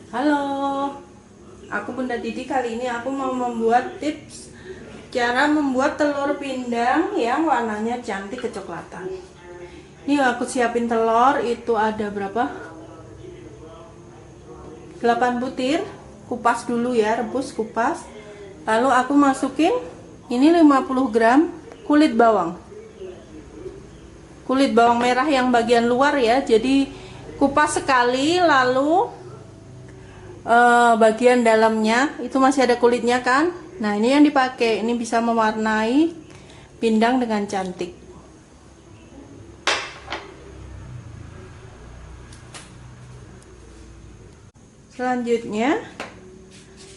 Halo, aku Bunda Didi. Kali ini aku mau membuat tips cara membuat telur pindang yang warnanya cantik kecoklatan. Ini aku siapin telur, itu ada berapa? 8 butir. Kupas dulu ya, rebus kupas. Lalu aku masukin ini 50 gram kulit bawang. Kulit bawang merah yang bagian luar ya. Jadi kupas sekali, lalu bagian dalamnya itu masih ada kulitnya kan. Nah, ini yang dipakai, ini bisa mewarnai pindang dengan cantik. Selanjutnya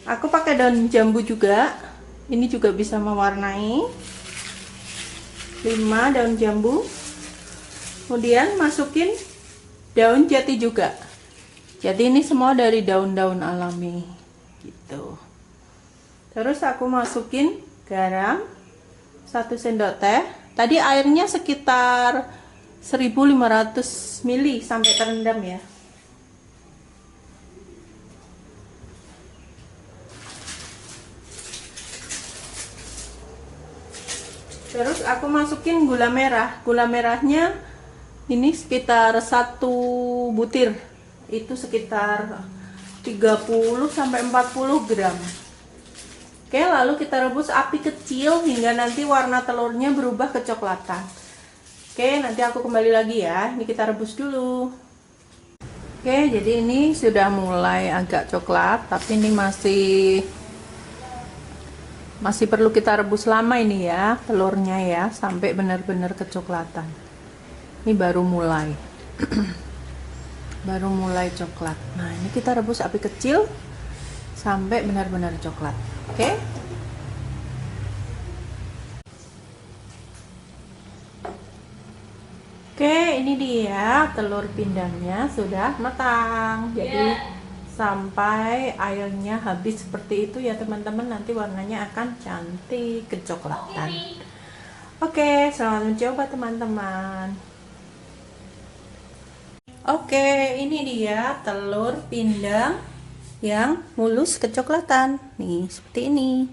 aku pakai daun jambu juga, ini juga bisa mewarnai. 5 daun jambu, kemudian masukin daun jati juga. Jadi ini semua dari daun-daun alami gitu. Terus aku masukin garam 1 sendok teh. Tadi airnya sekitar 1500 ml sampai terendam ya. Terus aku masukin gula merah. Gula merahnya ini sekitar 1 butir. Itu sekitar 30 sampai 40 gram. Oke, lalu kita rebus api kecil hingga nanti warna telurnya berubah kecoklatan. Oke, nanti aku kembali lagi ya. Ini kita rebus dulu. Oke, jadi ini sudah mulai agak coklat, tapi ini masih perlu kita rebus lama ini ya, telurnya ya, sampai benar-benar kecoklatan. Ini baru mulai. Baru mulai coklat. Nah, ini kita rebus api kecil sampai benar-benar coklat. Oke. Oke, ini dia telur pindangnya sudah matang. Jadi sampai airnya habis seperti itu ya teman-teman, nanti warnanya akan cantik kecoklatan. Oke, selamat mencoba teman-teman. Oke, ini dia telur pindang yang mulus kecoklatan. Nih, seperti ini.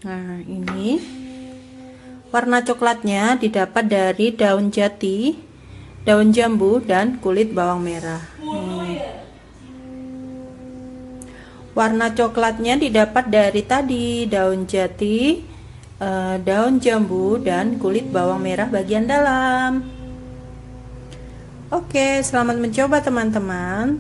Nah, ini warna coklatnya didapat dari daun jati, daun jambu, dan kulit bawang merah. Nih. Warna coklatnya didapat dari tadi daun jati, daun jambu, dan kulit bawang merah bagian dalam. Oke, selamat mencoba teman-teman.